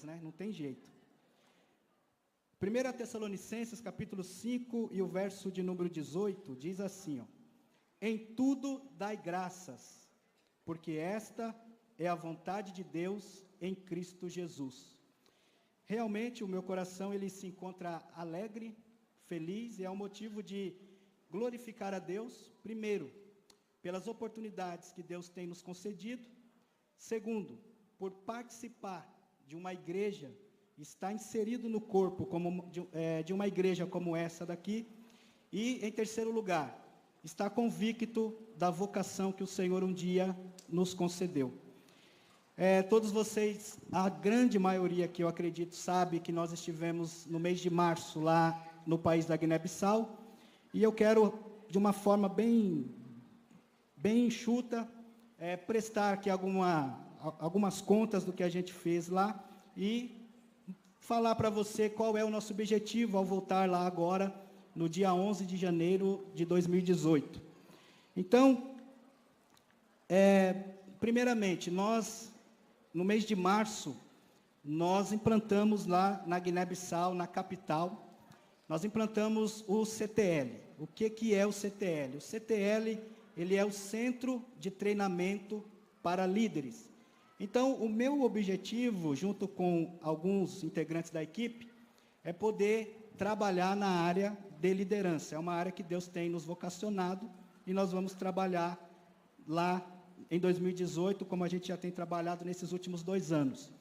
nós, né? Não tem jeito. 1 Tessalonicenses, capítulo 5, e o verso de número 18, diz assim, ó: em tudo dai graças, porque esta é a vontade de Deus em Cristo Jesus. Realmente, o meu coração, ele se encontra alegre, feliz, e é um motivo de glorificar a Deus, primeiro, pelas oportunidades que Deus tem nos concedido, segundo, por participar de uma igreja, estar inserido no corpo de uma igreja como essa daqui, e, em terceiro lugar, estar convicto da vocação que o Senhor um dia nos concedeu. Todos vocês, a grande maioria que eu acredito, sabe que nós estivemos no mês de março lá no país da Guiné-Bissau, e eu quero, de uma forma bem enxuta, prestar aqui algumas contas do que a gente fez lá e falar para você qual é o nosso objetivo ao voltar lá agora, no dia 11 de janeiro de 2018. Então, primeiramente, no mês de março, nós implantamos lá na Guiné-Bissau, na capital, nós implantamos o CTL. O que é o CTL? O CTL, ele é o Centro de Treinamento para Líderes. Então, o meu objetivo, junto com alguns integrantes da equipe, é poder trabalhar na área de liderança. É uma área que Deus tem nos vocacionado e nós vamos trabalhar lá em 2018, como a gente já tem trabalhado nesses últimos 2 anos,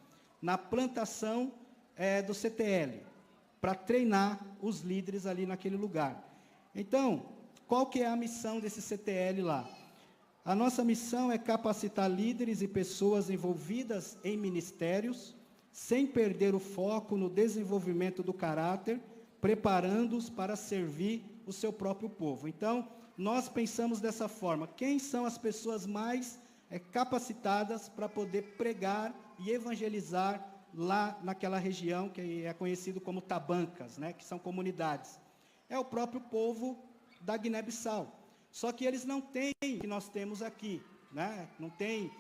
na plantação do CTL, para treinar os líderes ali naquele lugar. Então, qual que é a missão desse CTL lá? A nossa missão é capacitar líderes e pessoas envolvidas em ministérios, sem perder o foco no desenvolvimento do caráter, preparando-os para servir o seu próprio povo. Então, nós pensamos dessa forma: quem são as pessoas mais capacitadas para poder pregar e evangelizar lá naquela região que é conhecido como tabancas, né, que são comunidades? É o próprio povo da Guiné-Bissau. Só que eles não têm o que nós temos aqui, né? Não tem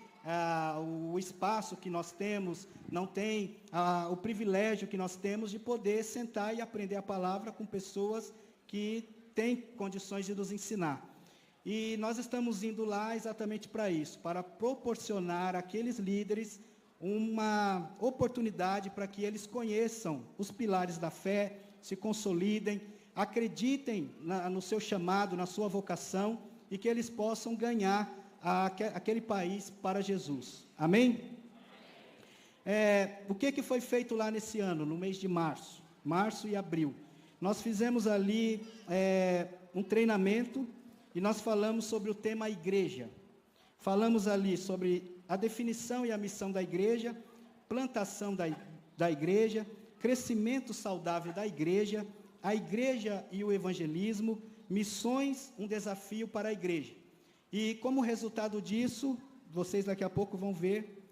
o espaço que nós temos, não tem o privilégio que nós temos de poder sentar e aprender a palavra com pessoas que têm condições de nos ensinar. E nós estamos indo lá exatamente para isso, para proporcionar àqueles líderes uma oportunidade para que eles conheçam os pilares da fé, se consolidem, acreditem no seu chamado, na sua vocação, e que eles possam ganhar aquele país para Jesus. Amém? O que foi feito lá nesse ano, no mês de março e abril? Nós fizemos ali um treinamento e nós falamos sobre o tema igreja. Falamos ali sobre a definição e a missão da igreja, plantação da igreja, crescimento saudável da igreja, a igreja e o evangelismo, missões, um desafio para a igreja. E como resultado disso, vocês daqui a pouco vão ver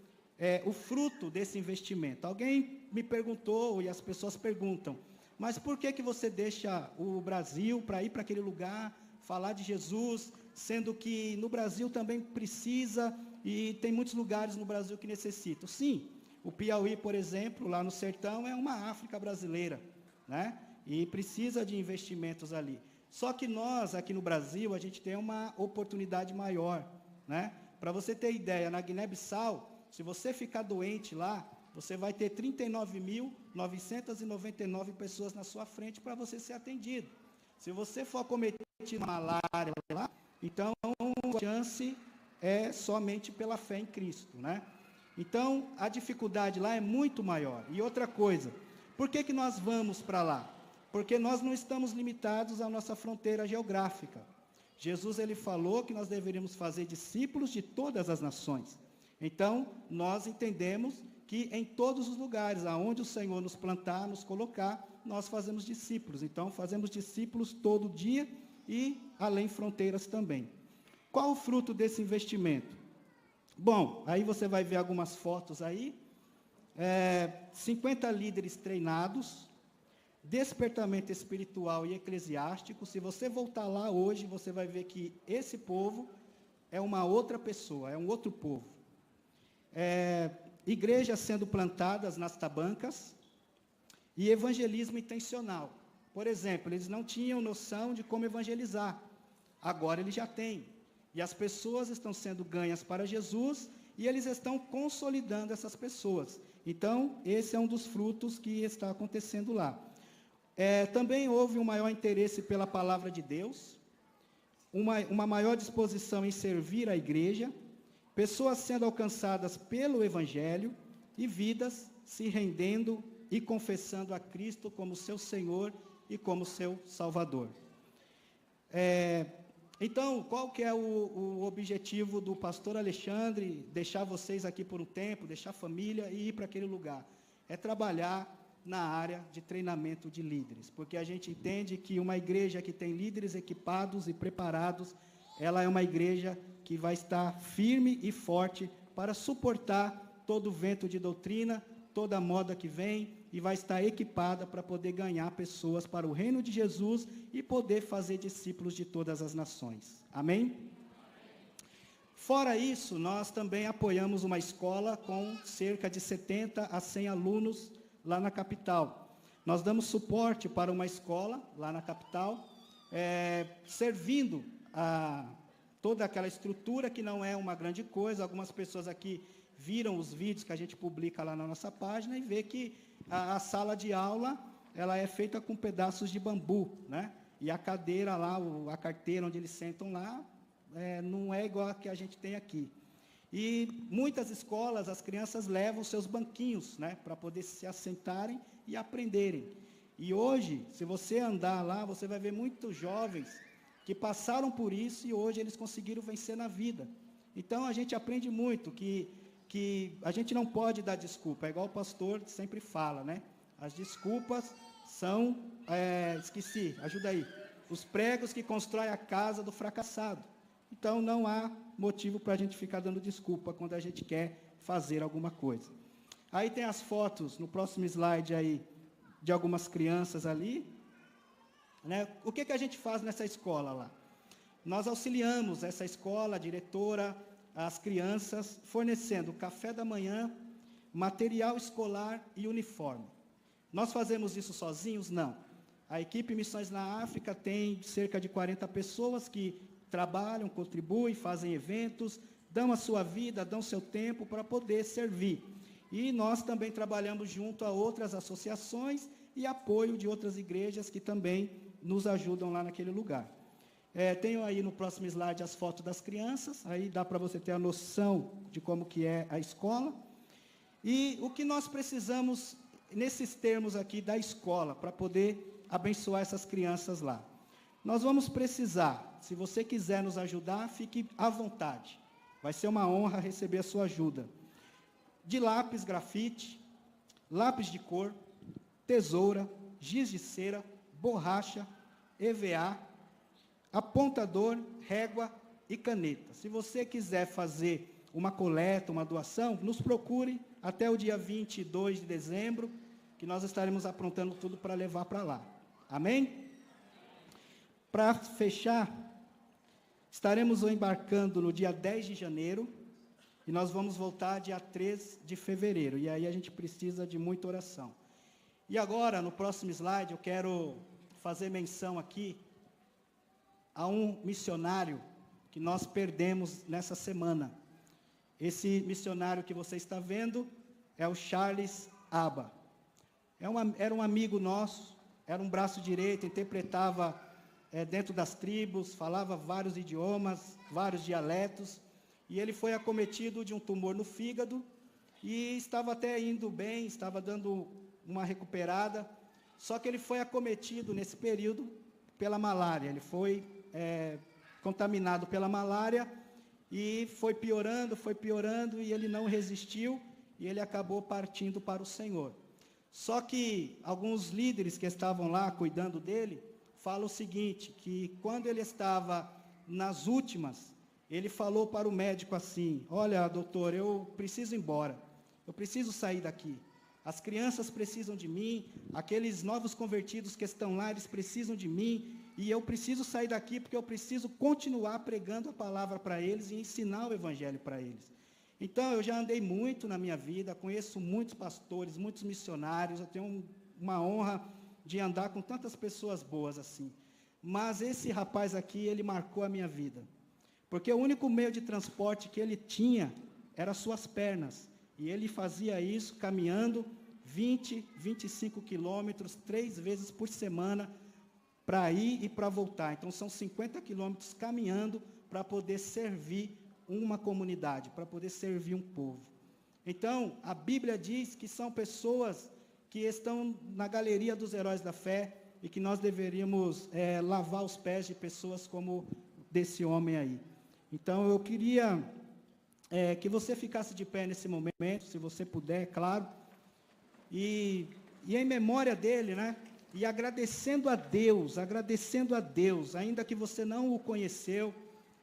o fruto desse investimento. Alguém me perguntou, e as pessoas perguntam, mas por que você deixa o Brasil para ir para aquele lugar, falar de Jesus, sendo que no Brasil também precisa, e tem muitos lugares no Brasil que necessitam? Sim, o Piauí, por exemplo, lá no sertão, é uma África brasileira, né? E precisa de investimentos ali. Só que nós, aqui no Brasil, a gente tem uma oportunidade maior, né? Para você ter ideia, na Guiné-Bissau, se você ficar doente lá, você vai ter 39.999 pessoas na sua frente para você ser atendido. Se você for acometido de malária lá, então a chance é somente pela fé em Cristo, né? Então, a dificuldade lá é muito maior. E outra coisa, por que nós vamos para lá? Porque nós não estamos limitados à nossa fronteira geográfica. Jesus, ele falou que nós deveríamos fazer discípulos de todas as nações. Então, nós entendemos que em todos os lugares aonde o Senhor nos plantar, nos colocar, nós fazemos discípulos. Então, fazemos discípulos todo dia e além fronteiras também. Qual o fruto desse investimento? Bom, aí você vai ver algumas fotos aí. 50 líderes treinados, despertamento espiritual e eclesiástico. Se você voltar lá hoje, você vai ver que esse povo é uma outra pessoa, é um outro povo. igrejas sendo plantadas nas tabancas e evangelismo intencional. Por exemplo, eles não tinham noção de como evangelizar, agora eles já têm. E as pessoas estão sendo ganhas para Jesus e eles estão consolidando essas pessoas. Então, esse é um dos frutos que está acontecendo lá. Também houve um maior interesse pela palavra de Deus, uma maior disposição em servir a igreja, pessoas sendo alcançadas pelo Evangelho e vidas se rendendo e confessando a Cristo como seu Senhor e como seu Salvador. Então, qual que é o objetivo do pastor Alexandre? Deixar vocês aqui por um tempo, deixar a família e ir para aquele lugar. É trabalhar na área de treinamento de líderes, porque a gente entende que uma igreja que tem líderes equipados e preparados, ela é uma igreja que vai estar firme e forte para suportar todo o vento de doutrina, toda a moda que vem, e vai estar equipada para poder ganhar pessoas para o reino de Jesus e poder fazer discípulos de todas as nações. Amém? Fora isso, nós também apoiamos uma escola com cerca de 70 a 100 alunos lá na capital. Nós damos suporte para uma escola lá na capital, servindo a toda aquela estrutura que não é uma grande coisa. Algumas pessoas aqui viram os vídeos que a gente publica lá na nossa página e vê que a sala de aula, ela é feita com pedaços de bambu, né? E a cadeira lá, a carteira onde eles sentam lá, não é igual a que a gente tem aqui. E muitas escolas, as crianças levam seus banquinhos, né? Para poder se assentarem e aprenderem. E hoje, se você andar lá, você vai ver muitos jovens que passaram por isso e hoje eles conseguiram vencer na vida. Então, a gente aprende muito que a gente não pode dar desculpa, é igual o pastor sempre fala, né? As desculpas são, esqueci, ajuda aí, os pregos que constroem a casa do fracassado. Então, não há motivo para a gente ficar dando desculpa quando a gente quer fazer alguma coisa. Aí tem as fotos, no próximo slide aí, de algumas crianças ali, né? O que a gente faz nessa escola lá? Nós auxiliamos essa escola, a diretora, as crianças, fornecendo café da manhã, material escolar e uniforme. Nós fazemos isso sozinhos? Não. A equipe Missões na África tem cerca de 40 pessoas que trabalham, contribuem, fazem eventos, dão a sua vida, dão seu tempo para poder servir. E nós também trabalhamos junto a outras associações e apoio de outras igrejas que também nos ajudam lá naquele lugar. Tenho aí no próximo slide as fotos das crianças, aí dá para você ter a noção de como que é a escola. E o que nós precisamos, nesses termos aqui da escola, para poder abençoar essas crianças lá. Nós vamos precisar, se você quiser nos ajudar, fique à vontade. Vai ser uma honra receber a sua ajuda. De lápis grafite, lápis de cor, tesoura, giz de cera, borracha, EVA, apontador, régua e caneta. Se você quiser fazer uma coleta, uma doação, nos procure até o dia 22 de dezembro, que nós estaremos aprontando tudo para levar para lá. Amém? Para fechar, estaremos embarcando no dia 10 de janeiro, e nós vamos voltar dia 3 de fevereiro, e aí a gente precisa de muita oração. E agora, no próximo slide, eu quero fazer menção aqui a um missionário que nós perdemos nessa semana. Esse missionário que você está vendo é o Charles Aba. Era um amigo nosso, era um braço direito, interpretava dentro das tribos, falava vários idiomas, vários dialetos, e ele foi acometido de um tumor no fígado, e estava até indo bem, estava dando uma recuperada, só que ele foi acometido nesse período pela malária. Ele foi contaminado pela malária e foi piorando, e ele não resistiu, e ele acabou partindo para o Senhor. Só que alguns líderes que estavam lá cuidando dele, falam o seguinte, que quando ele estava nas últimas, ele falou para o médico assim: olha, doutor, eu preciso ir embora, eu preciso sair daqui. As crianças precisam de mim, aqueles novos convertidos que estão lá, eles precisam de mim, e eu preciso sair daqui porque eu preciso continuar pregando a palavra para eles e ensinar o evangelho para eles. Então, eu já andei muito na minha vida, conheço muitos pastores, muitos missionários, eu tenho uma honra de andar com tantas pessoas boas assim. Mas esse rapaz aqui, ele marcou a minha vida. Porque o único meio de transporte que ele tinha era suas pernas. E ele fazia isso caminhando 20, 25 quilômetros, 3 vezes por semana, para ir e para voltar. Então, são 50 quilômetros caminhando para poder servir uma comunidade, para poder servir um povo. Então, a Bíblia diz que são pessoas que estão na galeria dos heróis da fé e que nós deveríamos lavar os pés de pessoas como desse homem aí. Então, eu queria que você ficasse de pé nesse momento, se você puder, claro, e em memória dele, né? E agradecendo a Deus, ainda que você não o conheceu,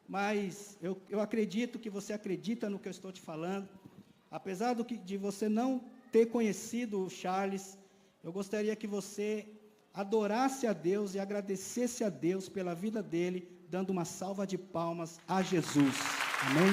mas eu acredito que você acredita no que eu estou te falando. Apesar de você não ter conhecido o Charles, eu gostaria que você adorasse a Deus e agradecesse a Deus pela vida dele, dando uma salva de palmas a Jesus. Amém?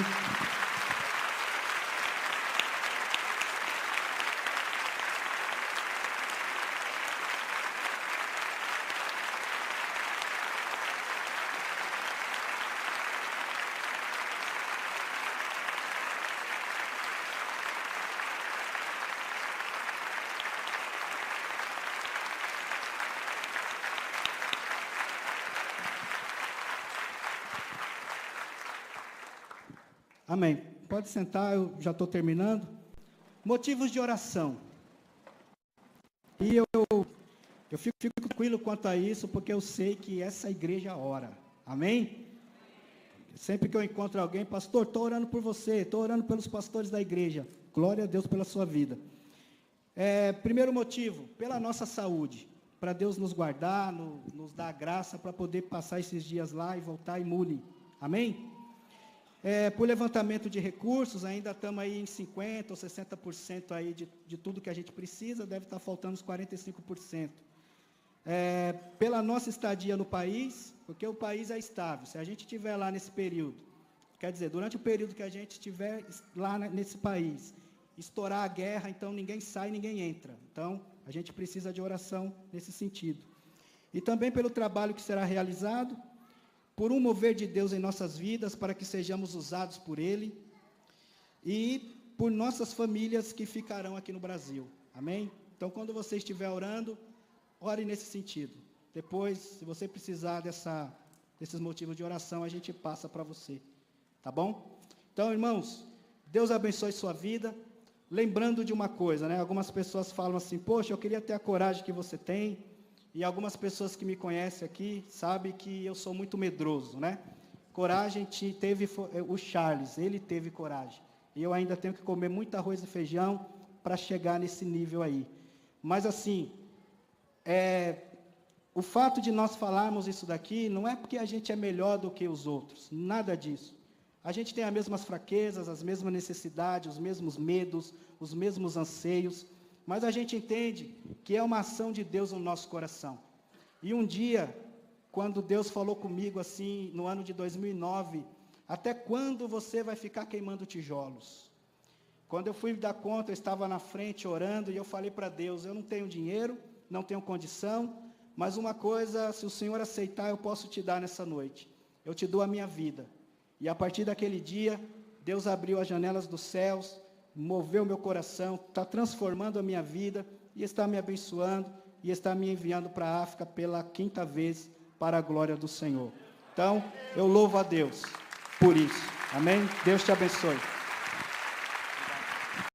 Amém. Pode sentar, eu já estou terminando. Motivos de oração. E eu fico tranquilo quanto a isso, porque eu sei que essa igreja ora. Amém? Sempre que eu encontro alguém, pastor, estou orando por você, estou orando pelos pastores da igreja. Glória a Deus pela sua vida. Primeiro motivo, pela nossa saúde. Para Deus nos guardar, nos dar a graça para poder passar esses dias lá e voltar imune. Amém? Por levantamento de recursos, ainda estamos aí em 50% ou 60% aí de tudo que a gente precisa, deve estar faltando uns 45%. Pela nossa estadia no país, porque o país é estável, se a gente estiver lá nesse período, quer dizer, durante o período que a gente estiver lá nesse país, estourar a guerra, então ninguém sai, ninguém entra. Então, a gente precisa de oração nesse sentido. E também pelo trabalho que será realizado, por um mover de Deus em nossas vidas, para que sejamos usados por Ele, e por nossas famílias que ficarão aqui no Brasil. Amém? Então, quando você estiver orando, ore nesse sentido. Depois, se você precisar desses motivos de oração, a gente passa para você. Tá bom? Então, irmãos, Deus abençoe sua vida. Lembrando de uma coisa, né? Algumas pessoas falam assim, poxa, eu queria ter a coragem que você tem. E algumas pessoas que me conhecem aqui sabem que eu sou muito medroso, né? Coragem teve o Charles, ele teve coragem. E eu ainda tenho que comer muito arroz e feijão para chegar nesse nível aí. Mas assim, o fato de nós falarmos isso daqui não é porque a gente é melhor do que os outros, nada disso. A gente tem as mesmas fraquezas, as mesmas necessidades, os mesmos medos, os mesmos anseios, mas a gente entende que é uma ação de Deus no nosso coração. E um dia, quando Deus falou comigo assim, no ano de 2009, até quando você vai ficar queimando tijolos? Quando eu fui dar conta, eu estava na frente orando e eu falei para Deus, eu não tenho dinheiro, não tenho condição, mas uma coisa, se o Senhor aceitar, eu posso te dar nessa noite. Eu te dou a minha vida. E a partir daquele dia, Deus abriu as janelas dos céus, moveu meu coração, está transformando a minha vida e está me abençoando e está me enviando para a África pela 5ª vez para a glória do Senhor. Então, eu louvo a Deus por isso. Amém? Deus te abençoe.